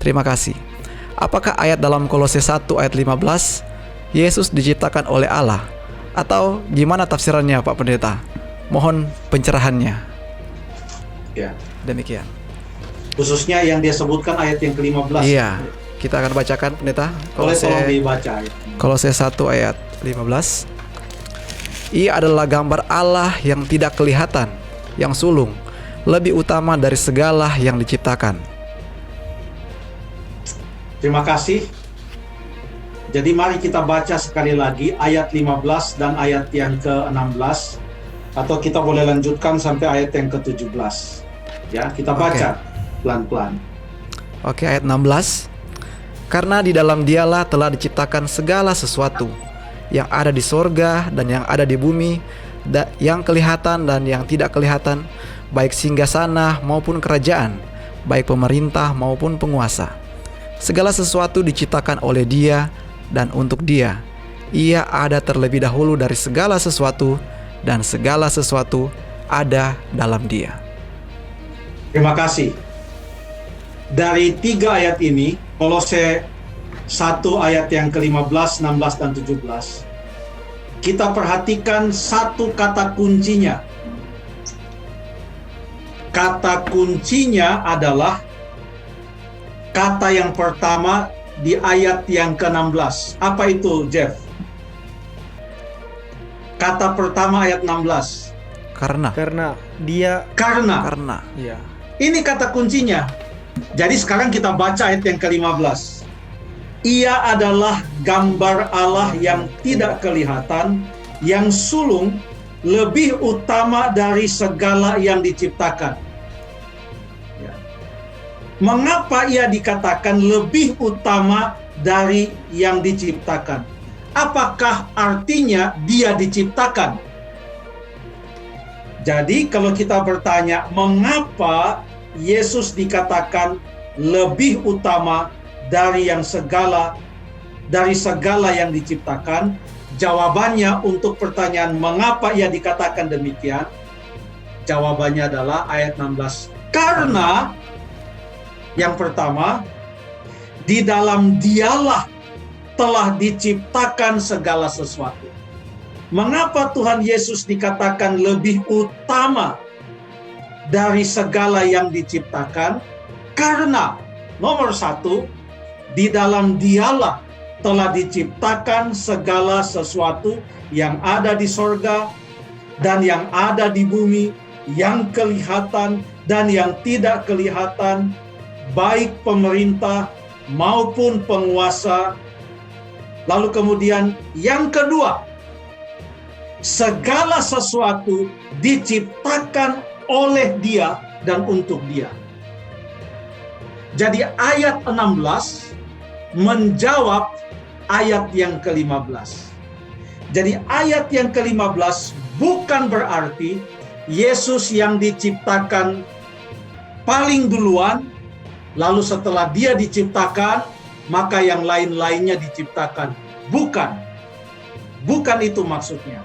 Terima kasih. Apakah ayat dalam Kolose 1 ayat 15 Yesus diciptakan oleh Allah? Atau gimana tafsirannya Pak Pendeta? Mohon pencerahannya. Ya. Demikian. Khususnya yang dia sebutkan ayat yang ke-15. Iya, kita akan bacakan Pendeta. Boleh tolong dibaca ayat. Kolose 1 ayat 15. Ia adalah gambar Allah yang tidak kelihatan, yang sulung, lebih utama dari segala yang diciptakan. Terima kasih. Jadi mari kita baca sekali lagi ayat 15 dan ayat yang ke-16. Atau kita boleh lanjutkan sampai ayat yang ke-17. Ya, kita baca pelan-pelan. Oke, ayat 16. Karena di dalam Dialah telah diciptakan segala sesuatu, yang ada di sorga dan yang ada di bumi, yang kelihatan dan yang tidak kelihatan, baik singgasana maupun kerajaan, baik pemerintah maupun penguasa. Segala sesuatu diciptakan oleh Dia dan untuk Dia. Ia ada terlebih dahulu dari segala sesuatu, dan segala sesuatu ada dalam Dia. Terima kasih. Dari 3 ayat ini, Kolose 1 ayat yang ke-15, 16, dan 17, kita perhatikan satu kata kuncinya. Kata kuncinya adalah kata yang pertama di ayat yang ke-16. Apa itu, Jeff? Kata pertama ayat 16. Karena. Karena. Iya. Ini kata kuncinya. Jadi sekarang kita baca ayat yang ke-15. Ia adalah gambar Allah yang tidak kelihatan, yang sulung, lebih utama dari segala yang diciptakan. Mengapa ia dikatakan lebih utama dari yang diciptakan? Apakah artinya dia diciptakan? Jadi kalau kita bertanya mengapa Yesus dikatakan lebih utama dari segala yang diciptakan, jawabannya untuk pertanyaan mengapa ia dikatakan demikian, jawabannya adalah ayat 16. Karena yang pertama, di dalam Dialah telah diciptakan segala sesuatu. Mengapa Tuhan Yesus dikatakan lebih utama dari segala yang diciptakan? Karena nomor 1, di dalam Dialah telah diciptakan segala sesuatu yang ada di sorga dan yang ada di bumi, yang kelihatan dan yang tidak kelihatan, baik pemerintah maupun penguasa. Lalu kemudian yang kedua, segala sesuatu diciptakan oleh Dia dan untuk Dia. Jadi ayat 16 menjawab ayat yang ke-15. Jadi ayat yang ke-15 bukan berarti Yesus yang diciptakan paling duluan, lalu setelah Dia diciptakan, maka yang lain-lainnya diciptakan. Bukan itu maksudnya.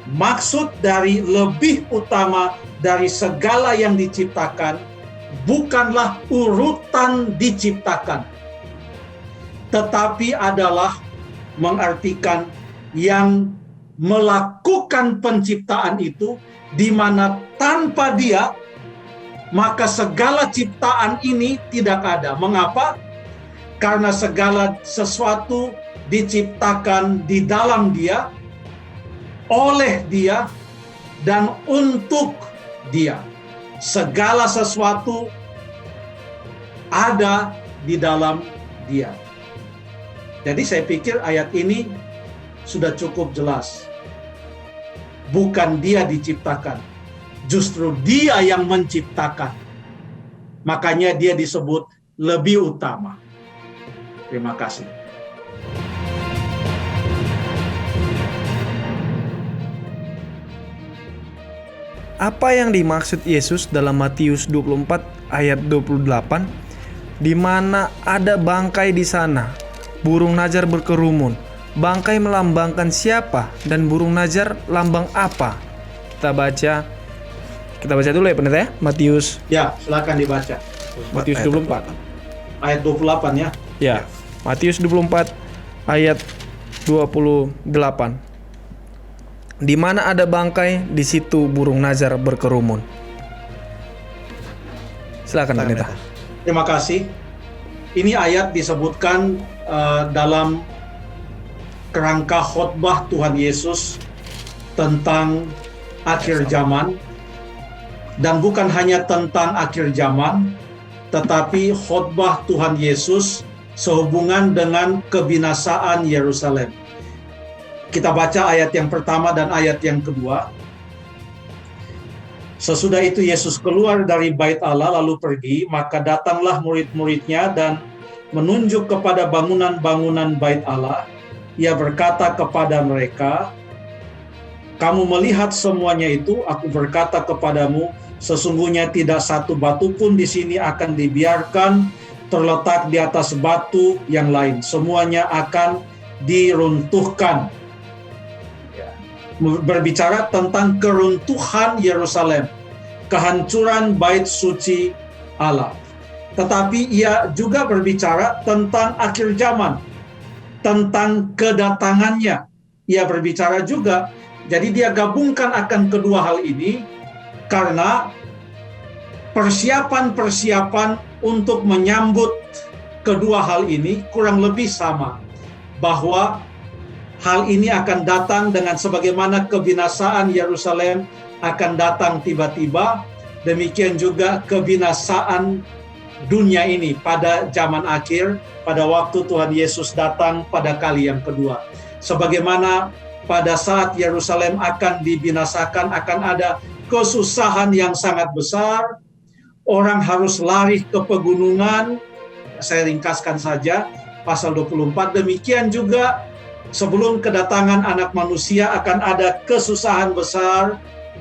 Maksud dari lebih utama dari segala yang diciptakan bukanlah urutan diciptakan, tetapi adalah mengartikan yang melakukan penciptaan itu, di mana tanpa Dia maka segala ciptaan ini tidak ada. Mengapa? Karena segala sesuatu diciptakan di dalam Dia, oleh Dia, dan untuk Dia. Segala sesuatu ada di dalam Dia. Jadi saya pikir ayat ini sudah cukup jelas. Bukan Dia diciptakan, justru Dia yang menciptakan. Makanya Dia disebut lebih utama. Terima kasih. Apa yang dimaksud Yesus dalam Matius 24 ayat 28, di mana ada bangkai di sana, burung najar berkerumun. Bangkai melambangkan siapa dan burung najar lambang apa? Kita baca dulu ya pendeta ya, Matius. Ya, silakan dibaca. Matius 24. ayat 28 ya. Ya, Matius 24 ayat 28. Di mana ada bangkai, di situ burung nazar berkerumun. Silakan pendeta. Terima kasih. Ini ayat disebutkan dalam kerangka khotbah Tuhan Yesus tentang akhir zaman, dan bukan hanya tentang akhir zaman, tetapi khotbah Tuhan Yesus sehubungan dengan kebinasaan Yerusalem. Kita baca ayat yang pertama dan ayat yang kedua. Sesudah itu Yesus keluar dari bait Allah lalu pergi, maka datanglah murid-muridnya dan menunjuk kepada bangunan-bangunan bait Allah. Ia berkata kepada mereka, "Kamu melihat semuanya itu, aku berkata kepadamu, sesungguhnya tidak satu batu pun di sini akan dibiarkan terletak di atas batu yang lain. Semuanya akan diruntuhkan." Berbicara tentang keruntuhan Yerusalem, kehancuran bait suci Allah. Tetapi ia juga berbicara tentang akhir zaman, tentang kedatangannya. Ia berbicara juga, jadi dia gabungkan akan kedua hal ini karena persiapan-persiapan untuk menyambut kedua hal ini kurang lebih sama, bahwa hal ini akan datang dengan sebagaimana kebinasaan Yerusalem akan datang tiba-tiba, demikian juga kebinasaan dunia ini pada zaman akhir, pada waktu Tuhan Yesus datang pada kali yang kedua. Sebagaimana pada saat Yerusalem akan dibinasakan, akan ada kesusahan yang sangat besar, orang harus lari ke pegunungan. Saya ringkaskan saja pasal 24, demikian juga sebelum kedatangan anak manusia akan ada kesusahan besar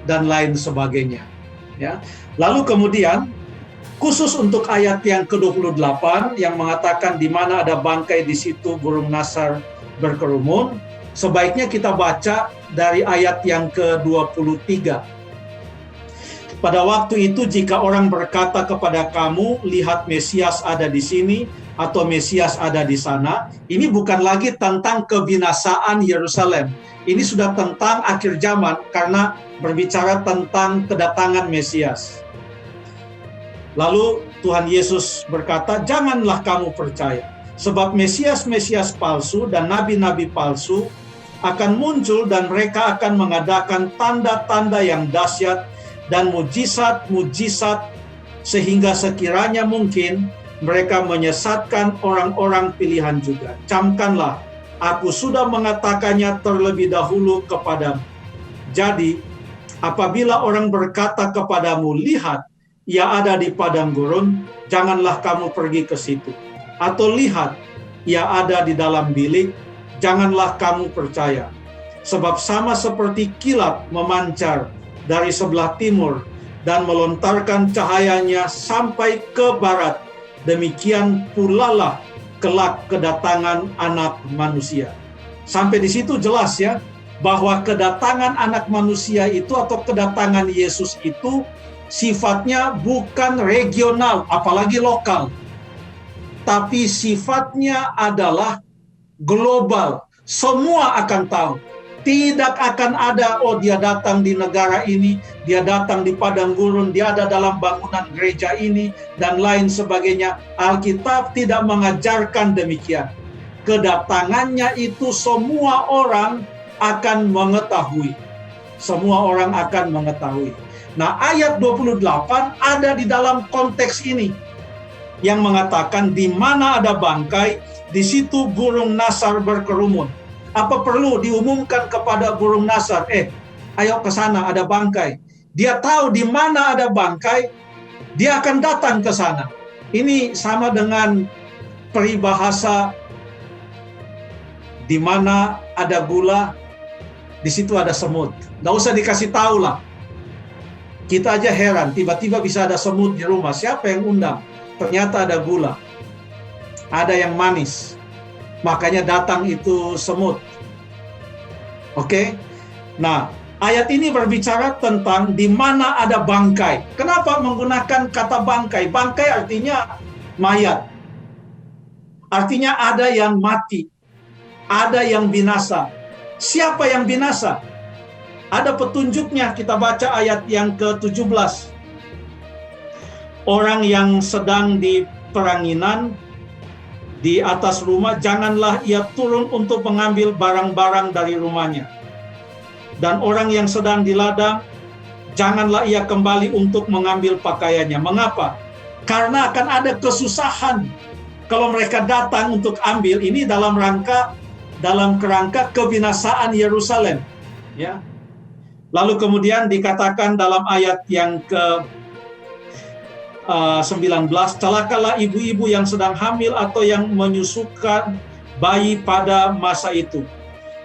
dan lain sebagainya. Ya. Lalu kemudian khusus untuk ayat yang ke-28 yang mengatakan di mana ada bangkai di situ burung nazar berkerumun, sebaiknya kita baca dari ayat yang ke-23. Pada waktu itu jika orang berkata kepada kamu, lihat Mesias ada di sini, atau Mesias ada di sana, ini bukan lagi tentang kebinasaan Yerusalem. Ini sudah tentang akhir zaman karena berbicara tentang kedatangan Mesias. Lalu Tuhan Yesus berkata, janganlah kamu percaya, sebab Mesias-Mesias palsu dan nabi-nabi palsu akan muncul dan mereka akan mengadakan tanda-tanda yang dahsyat dan mujizat-mujizat sehingga sekiranya mungkin mereka menyesatkan orang-orang pilihan juga. Camkanlah, aku sudah mengatakannya terlebih dahulu kepadamu. Jadi, apabila orang berkata kepadamu, lihat, ia ada di padang gurun, janganlah kamu pergi ke situ. Atau lihat, ia ada di dalam bilik, janganlah kamu percaya. Sebab sama seperti kilat memancar dari sebelah timur dan melontarkan cahayanya sampai ke barat, demikian pula lah kelak kedatangan anak manusia. Sampai di situ jelas ya, bahwa kedatangan anak manusia itu atau kedatangan Yesus itu sifatnya bukan regional, apalagi lokal. Tapi sifatnya adalah global. Semua akan tahu. Tidak akan ada, oh dia datang di negara ini, dia datang di padang gurun, dia ada dalam bangunan gereja ini, dan lain sebagainya. Alkitab tidak mengajarkan demikian. Kedatangannya itu semua orang akan mengetahui. Semua orang akan mengetahui. Nah, ayat 28 ada di dalam konteks ini, yang mengatakan di mana ada bangkai, di situ burung nazar berkerumun. Apa perlu diumumkan kepada burung nazar, ayo ke sana ada bangkai. Dia tahu di mana ada bangkai, dia akan datang ke sana. Ini sama dengan peribahasa di mana ada gula, di situ ada semut. Nggak usah dikasih tahu lah. Kita aja heran, tiba-tiba bisa ada semut di rumah. Siapa yang undang? Ternyata ada gula. Ada yang manis. Makanya datang itu semut. Oke? Nah, ayat ini berbicara tentang di mana ada bangkai. Kenapa menggunakan kata bangkai? Bangkai artinya mayat. Artinya ada yang mati, ada yang binasa. Siapa yang binasa? Ada petunjuknya, kita baca ayat yang ke-17. Orang yang sedang di peranginan di atas rumah, janganlah ia turun untuk mengambil barang-barang dari rumahnya. Dan orang yang sedang di ladang, janganlah ia kembali untuk mengambil pakaiannya. Mengapa? Karena akan ada kesusahan kalau mereka datang untuk ambil. Ini dalam kerangka kebinasaan Yerusalem. Ya. Lalu kemudian dikatakan dalam ayat yang ke-19, celakalah ibu-ibu yang sedang hamil atau yang menyusukan bayi pada masa itu.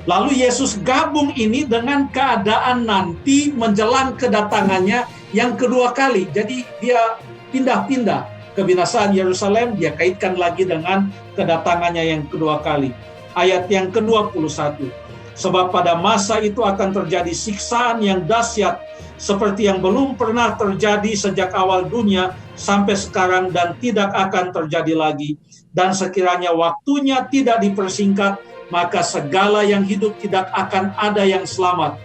Lalu Yesus gabung ini dengan keadaan nanti menjelang kedatangannya yang kedua kali. Jadi dia pindah-pindah kebinasaan Yerusalem, dia kaitkan lagi dengan kedatangannya yang kedua kali. Ayat yang ke-21. Sebab pada masa itu akan terjadi siksaan yang dahsyat seperti yang belum pernah terjadi sejak awal dunia sampai sekarang dan tidak akan terjadi lagi. Dan sekiranya waktunya tidak dipersingkat, maka segala yang hidup tidak akan ada yang selamat.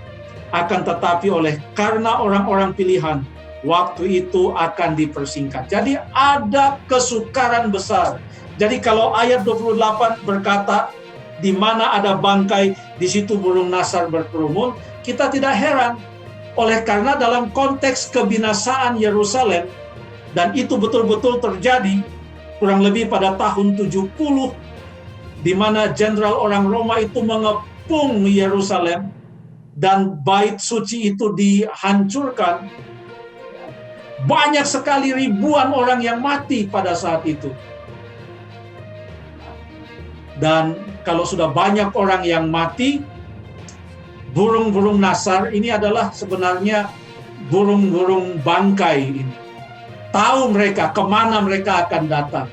Akan tetapi karena orang-orang pilihan, waktu itu akan dipersingkat. Jadi ada kesukaran besar. Jadi kalau ayat 28 berkata, di mana ada bangkai, di situ burung nasar berkerumun, kita tidak heran. Karena dalam konteks kebinasaan Yerusalem, dan itu betul-betul terjadi, kurang lebih pada tahun 70, di mana jenderal orang Roma itu mengepung Yerusalem, dan bait suci itu dihancurkan. Banyak sekali ribuan orang yang mati pada saat itu. Dan kalau sudah banyak orang yang mati, burung-burung nasar ini adalah sebenarnya burung-burung bangkai ini. Tahu mereka kemana mereka akan datang.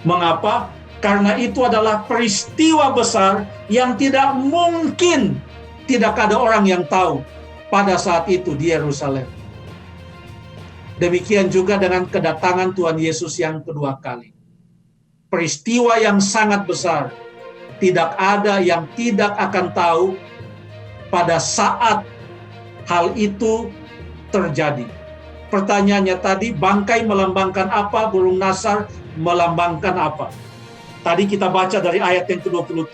Mengapa? Karena itu adalah peristiwa besar yang tidak mungkin tidak ada orang yang tahu pada saat itu di Yerusalem. Demikian juga dengan kedatangan Tuhan Yesus yang kedua kali. Peristiwa yang sangat besar. Tidak ada yang tidak akan tahu pada saat hal itu terjadi. Pertanyaannya tadi, bangkai melambangkan apa? Burung nasar melambangkan apa? Tadi kita baca dari ayat yang ke-23,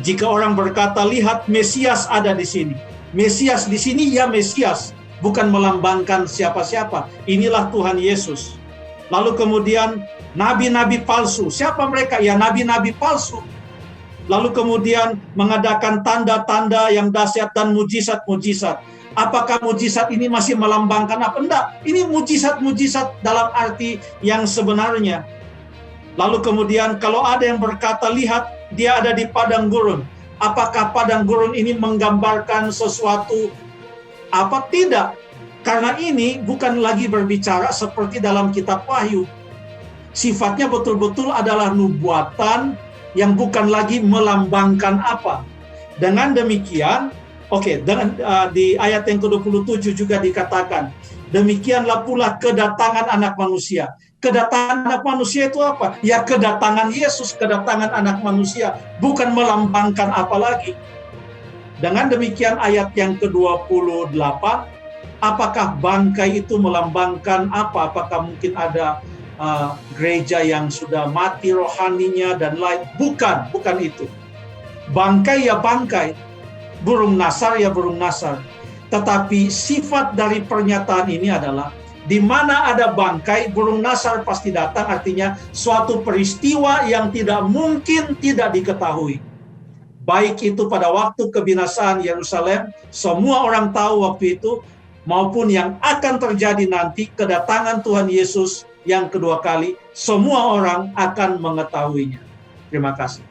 jika orang berkata, lihat Mesias ada di sini. Mesias di sini ya Mesias, bukan melambangkan siapa-siapa. Inilah Tuhan Yesus. Lalu kemudian nabi-nabi palsu. Siapa mereka? Ya nabi-nabi palsu. Lalu kemudian mengadakan tanda-tanda yang dahsyat dan mujizat-mujizat. Apakah mujizat ini masih melambangkan apa? Enggak. Ini mujizat-mujizat dalam arti yang sebenarnya. Lalu kemudian kalau ada yang berkata, lihat dia ada di padang gurun. Apakah padang gurun ini menggambarkan sesuatu apa? Tidak. Karena ini bukan lagi berbicara seperti dalam kitab Wahyu. Sifatnya betul-betul adalah nubuatan yang bukan lagi melambangkan apa. Dengan demikian, di ayat yang ke-27 juga dikatakan, demikianlah pula kedatangan anak manusia. Kedatangan anak manusia itu apa? Ya kedatangan Yesus, kedatangan anak manusia, bukan melambangkan apa lagi. Dengan demikian ayat yang ke-28, apakah bangkai itu melambangkan apa? Apakah mungkin ada gereja yang sudah mati rohaninya dan lain? Bukan itu. Bangkai ya bangkai, burung nasar ya burung nasar. Tetapi sifat dari pernyataan ini adalah di mana ada bangkai, burung nasar pasti datang, artinya suatu peristiwa yang tidak mungkin tidak diketahui. Baik itu pada waktu kebinasaan Yerusalem, semua orang tahu waktu itu, maupun yang akan terjadi nanti, kedatangan Tuhan Yesus yang kedua kali, semua orang akan mengetahuinya. Terima kasih.